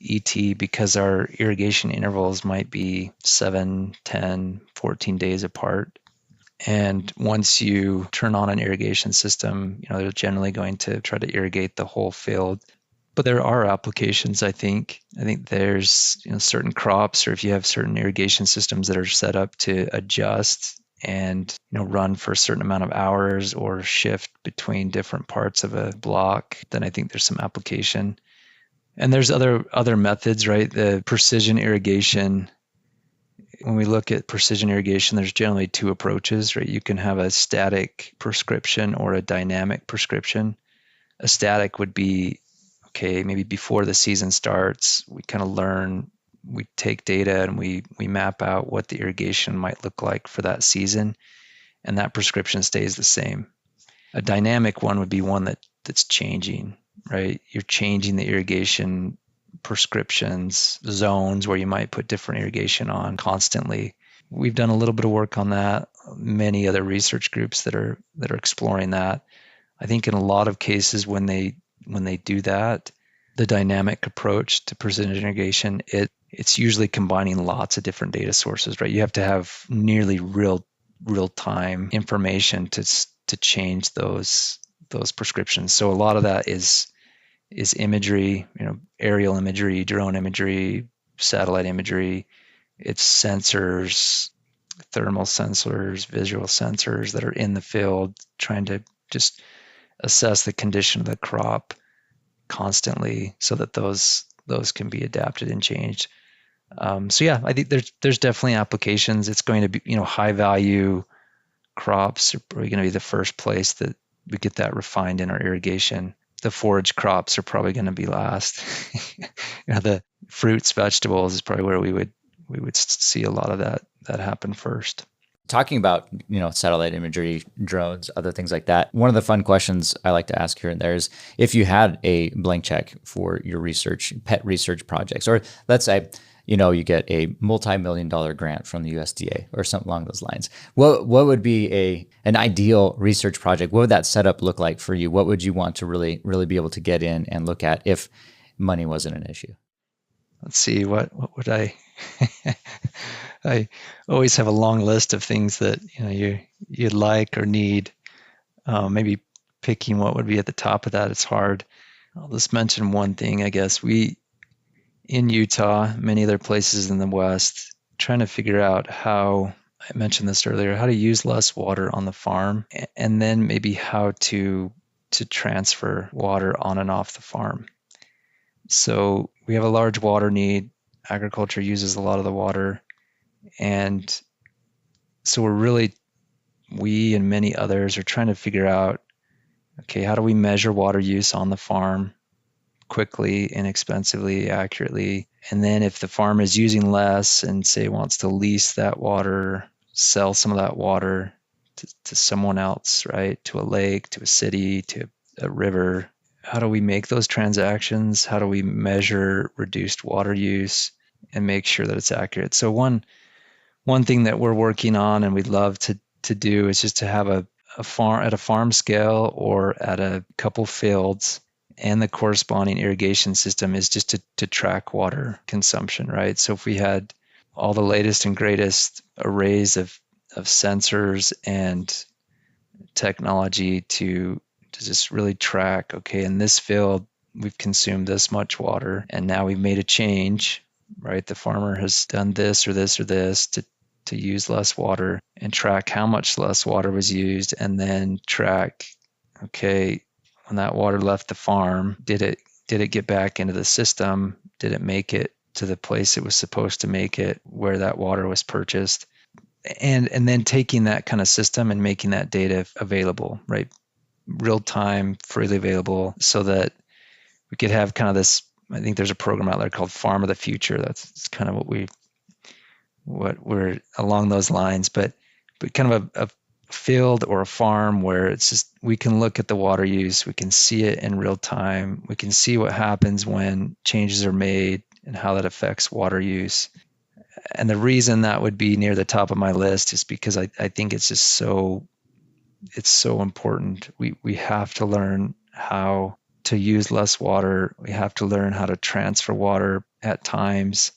ET, because our irrigation intervals might be 7, 10, 14 days apart. And once you turn on an irrigation system, they're generally going to try to irrigate the whole field. But there are applications, I think. There's certain crops, or if you have certain irrigation systems that are set up to adjust and run for a certain amount of hours or shift between different parts of a block, then I think there's some application. And there's other methods, right? The precision irrigation. When we look at precision irrigation, there's generally two approaches, right? You can have a static prescription or a dynamic prescription. A static would be, okay, maybe before the season starts, we kind of learn, we take data and we map out what the irrigation might look like for that season, and that prescription stays the same. A dynamic one would be one that's changing, right? You're changing the irrigation prescriptions, zones where you might put different irrigation on constantly. We've done a little bit of work on that. Many other research groups that are exploring that. I think in a lot of cases when they do that, the dynamic approach to precision irrigation, it's usually combining lots of different data sources, right? You have to have nearly real time information to change those prescriptions. So a lot of that is imagery, aerial imagery, drone imagery, satellite imagery. It's sensors, thermal sensors, visual sensors that are in the field trying to just assess the condition of the crop constantly so that those can be adapted and changed. So yeah, I think there's definitely applications. It's going to be, high value crops are probably going to be the first place that we get that refined in our irrigation. The forage crops are probably going to be last. The fruits, vegetables is probably where we would see a lot of that happen first. Talking about, satellite imagery, drones, other things like that. One of the fun questions I like to ask here and there is if you had a blank check for your pet research projects, or let's say, you get a multi-million-dollar grant from the USDA or something along those lines. What would be an ideal research project? What would that setup look like for you? What would you want to really, really be able to get in and look at if money wasn't an issue? Let's see, what would I I always have a long list of things that you'd like or need. Maybe picking what would be at the top of that, it's hard. I'll just mention one thing, I guess. We in Utah, many other places in the West, trying to figure out how, I mentioned this earlier, how to use less water on the farm, and then maybe how to transfer water on and off the farm. So we have a large water need. Agriculture uses a lot of the water. And so we and many others are trying to figure out, okay, how do we measure water use on the farm quickly, inexpensively, accurately? And then if the farm is using less and say wants to lease that water, sell some of that water to someone else, right? To a lake, to a city, to a river. How do we make those transactions? How do we measure reduced water use and make sure that it's accurate? So one thing that we're working on and we'd love to do is just to have a farm at a farm scale or at a couple fields, and the corresponding irrigation system is just to track water consumption, right? So if we had all the latest and greatest arrays of sensors and technology to just really track, okay, in this field, we've consumed this much water and now we've made a change, right? The farmer has done this or this or this to use less water, and track how much less water was used, and then track, okay, when that water left the farm, did it get back into the system? Did it make it to the place it was supposed to make it, where that water was purchased? And then taking that kind of system and making that data available, right? Real time, freely available, so that we could have kind of this, I think there's a program out there called Farm of the Future. That's kind of what we're along those lines, but kind of a field or a farm where it's just, we can look at the water use, we can see it in real time, we can see what happens when changes are made and how that affects water use. And the reason that would be near the top of my list is because I think it's just so important. We have to learn how to use less water. We have to learn how to transfer water at times.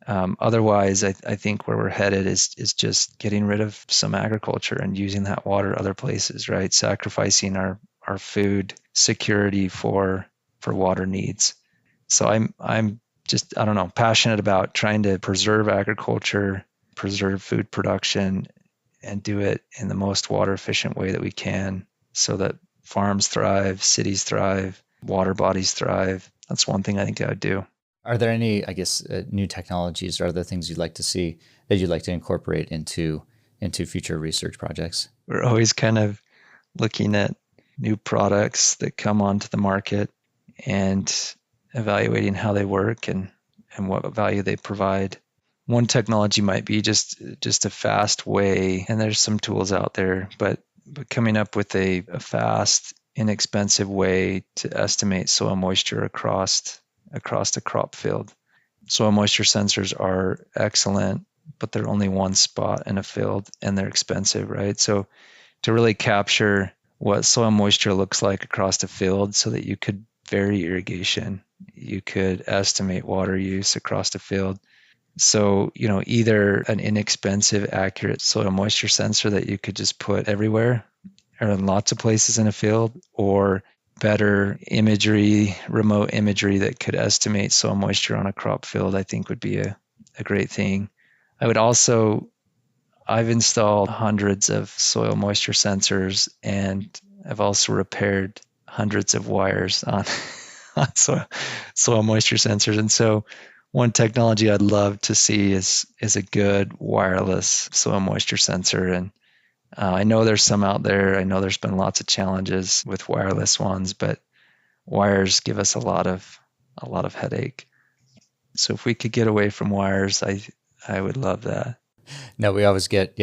Otherwise, I think where we're headed is just getting rid of some agriculture and using that water other places, right? Sacrificing our food security for water needs. So I'm just, I don't know, passionate about trying to preserve agriculture, preserve food production, and do it in the most water efficient way that we can so that farms thrive, cities thrive, water bodies thrive. that's one thing I think I would do. Are there any, I guess, new technologies or other things you'd like to see that you'd like to incorporate into future research projects? We're always kind of looking at new products that come onto the market and evaluating how they work and what value they provide. One technology might be just a fast way, and there's some tools out there, but coming up with a fast, inexpensive way to estimate soil moisture across a crop field. Soil moisture sensors are excellent, but they're only one spot in a field and they're expensive, right? So to really capture what soil moisture looks like across the field so that you could vary irrigation, you could estimate water use across the field. So, either an inexpensive, accurate soil moisture sensor that you could just put everywhere or in lots of places in a field, or better imagery, remote imagery that could estimate soil moisture on a crop field, I think would be a great thing. I've installed hundreds of soil moisture sensors, and I've also repaired hundreds of wires on, on soil moisture sensors. And so one technology I'd love to see is a good wireless soil moisture sensor. And I know there's some out there. I know there's been lots of challenges with wireless ones, but wires give us a lot of headache. So if we could get away from wires, I would love that. No, we always get,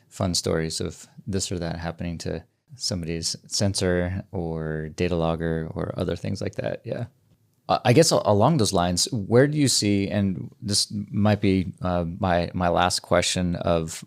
fun stories of this or that happening to somebody's sensor or data logger or other things like that. Yeah. I guess along those lines, where do you see, and this might be my last question of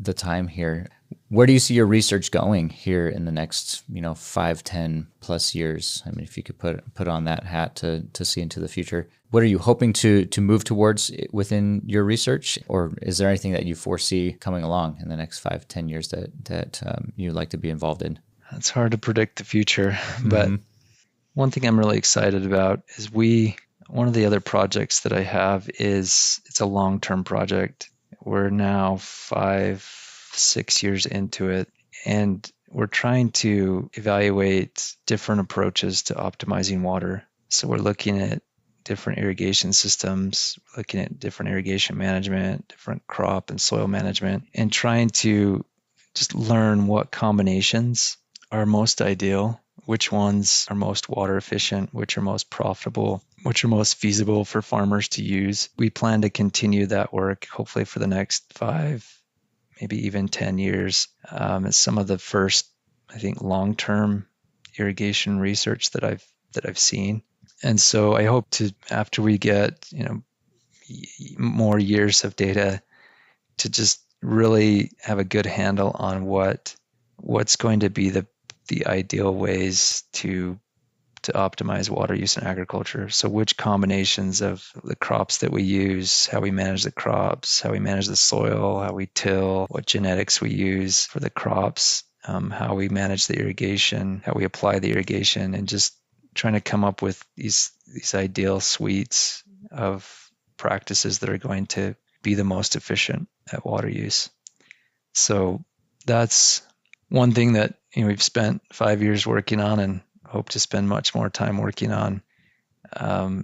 the time here, where do you see your research going here in the next 5, 10 plus years? I mean, if you could put on that hat to see into the future, what are you hoping to move towards within your research, or is there anything that you foresee coming along in the next 5, 10 years that you'd like to be involved in? It's hard to predict the future, but one thing I'm really excited about is one of the other projects that I have it's a long-term project. We're now 5, 6 years into it, and we're trying to evaluate different approaches to optimizing water. So we're looking at different irrigation systems, looking at different irrigation management, different crop and soil management, and trying to just learn what combinations are most ideal, which ones are most water efficient, which are most profitable, which are most feasible for farmers to use. We plan to continue that work, hopefully for the next 5, maybe even 10 years. It's some of the first, I think, long-term irrigation research that I've seen. And so I hope to, after we get, more years of data, to just really have a good handle on what's going to be the ideal ways to optimize water use in agriculture. So which combinations of the crops that we use, how we manage the crops, how we manage the soil, how we till, what genetics we use for the crops, how we manage the irrigation, how we apply the irrigation, and just trying to come up with these ideal suites of practices that are going to be the most efficient at water use. So that's one thing that we've spent 5 years working on and hope to spend much more time working on,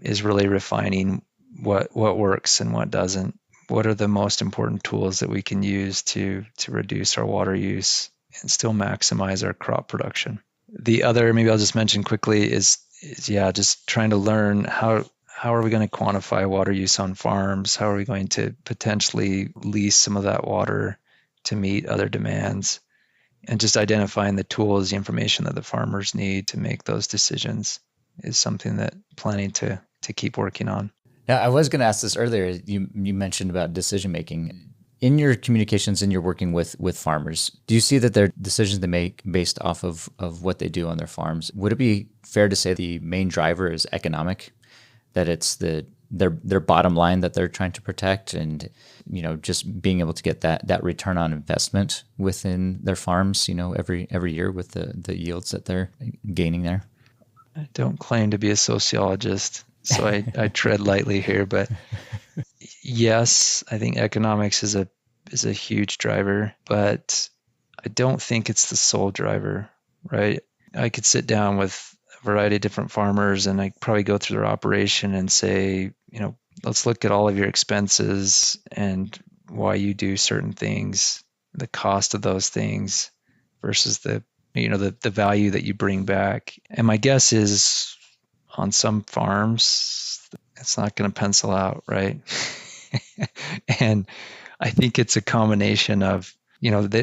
is really refining what works and what doesn't. What are the most important tools that we can use to reduce our water use and still maximize our crop production? The other, maybe I'll just mention quickly, is just trying to learn how are we going to quantify water use on farms? How are we going to potentially lease some of that water to meet other demands? And just identifying the tools, the information that the farmers need to make those decisions is something that I'm planning to keep working on. Now, I was going to ask this earlier. You mentioned about decision making. In your communications and you're working with thefarmers, do you see that their decisions they make based off of what they do on their farms? Would it be fair to say the main driver is economic, that it's their bottom line that they're trying to protect, and just being able to get that return on investment within their farms, every year with the yields that they're gaining there? I don't claim to be a sociologist, so I tread lightly here, but yes, I think economics is a huge driver, but I don't think it's the sole driver, right? I could sit down with a variety of different farmers, and I probably go through their operation and say, let's look at all of your expenses and why you do certain things, the cost of those things versus the value that you bring back. And my guess is on some farms, it's not going to pencil out, right? And I think it's a combination of, a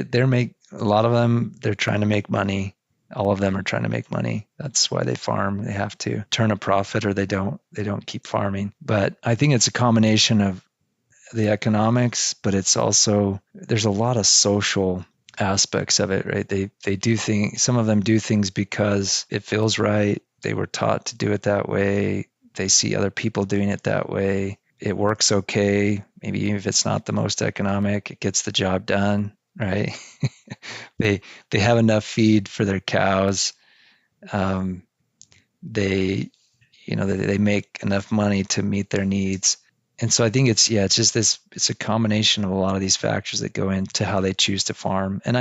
lot of them, they're trying to make money. All of them are trying to make money. That's why they farm. They have to turn a profit or they don't keep farming. But I think it's a combination of the economics, but it's also, there's a lot of social aspects of it, right? They do things, some of them do things because it feels right. They were taught to do it that way. They see other people doing it that way. It works okay. Maybe even if it's not the most economic, it gets the job done, right? They have enough feed for their cows. They make enough money to meet their needs. And so I think it's a combination of a lot of these factors that go into how they choose to farm. And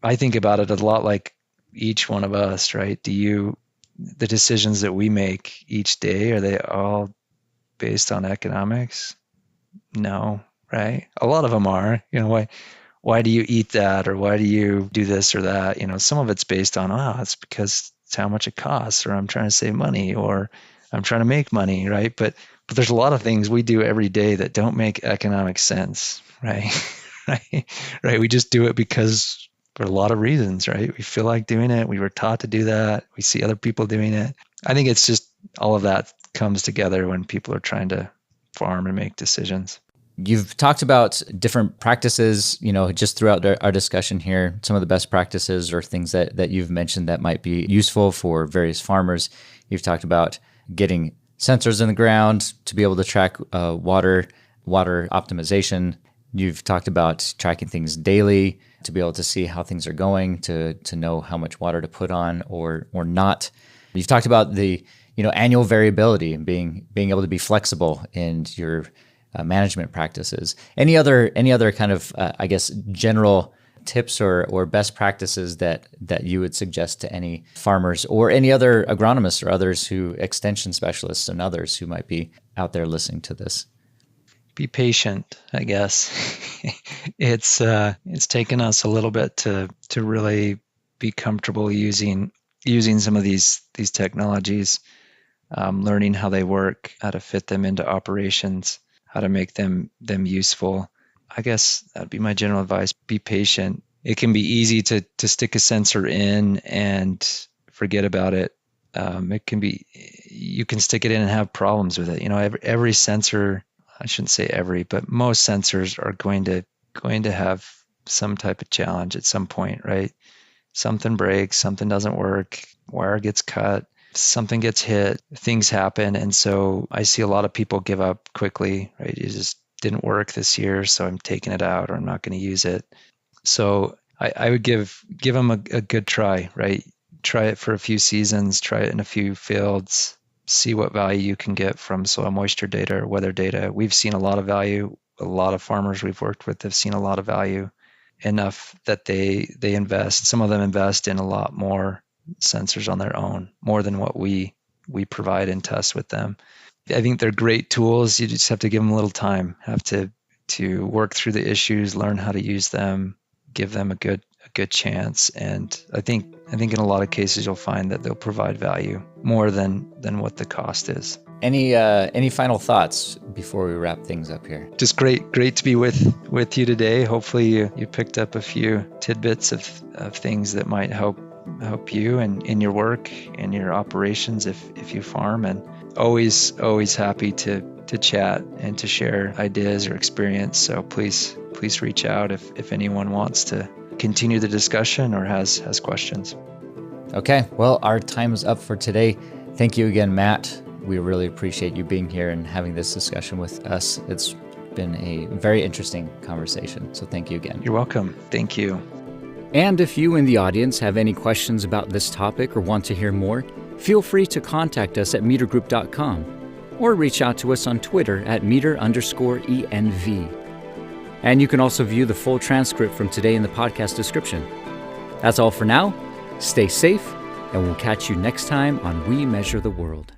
I think about it a lot like each one of us, right? The decisions that we make each day, are they all based on economics? No, right? A lot of them are. Why do you eat that, or why do you do this or that? Some of it's based on, it's because it's how much it costs, or I'm trying to save money, or I'm trying to make money, right? But there's a lot of things we do every day that don't make economic sense, right? right? We just do it because for a lot of reasons, right? We feel like doing it. We were taught to do that. We see other people doing it. I think it's just all of that comes together when people are trying to farm and make decisions. You've talked about different practices, just throughout our discussion here, some of the best practices or things that you've mentioned that might be useful for various farmers. You've talked about getting sensors in the ground to be able to track water optimization. You've talked about tracking things daily to be able to see how things are going, to know how much water to put on or not. You've talked about the annual variability and being able to be flexible in your management practices. Any other kind of general tips or best practices that you would suggest to any farmers or any other agronomists or others extension specialists and others who might be out there listening to this? Be patient, I guess. It's taken us a little bit to really be comfortable using some of these technologies, learning how they work, how to fit them into operations, how to make them useful. I guess that'd be my general advice. Be patient. It can be easy to stick a sensor in and forget about it. You can stick it in and have problems with it. Every sensor, I shouldn't say every, but most sensors are going to have some type of challenge at some point, right? Something breaks, something doesn't work, wire gets cut, something gets hit, things happen. And so I see a lot of people give up quickly, right? It just didn't work this year, so I'm taking it out, or I'm not going to use it. So I would give them a good try, right? Try it for a few seasons, try it in a few fields, see what value you can get from soil moisture data or weather data. We've seen a lot of value. A lot of farmers we've worked with have seen a lot of value, enough that they invest. Some of them invest in a lot more sensors on their own, more than what we provide and test with them. I think they're great tools. You just have to give them a little time, have to work through the issues, learn how to use them, give them a good chance. And I think in a lot of cases you'll find that they'll provide value more than what the cost is. Any final thoughts before we wrap things up here? Just great to be with you today. Hopefully you picked up a few tidbits of things that might help you in your work and your operations if you farm. And always happy to chat and to share ideas or experience. So please reach out if anyone wants to continue the discussion or has questions. Okay, well, our time is up for today. Thank you again, Matt. We really appreciate you being here and having this discussion with us. It's been a very interesting conversation. So thank you again. You're welcome. Thank you. And if you in the audience have any questions about this topic or want to hear more, feel free to contact us at metergroup.com or reach out to us on Twitter at meter_ENV. And you can also view the full transcript from today in the podcast description. That's all for now. Stay safe And we'll catch you next time on We Measure the World.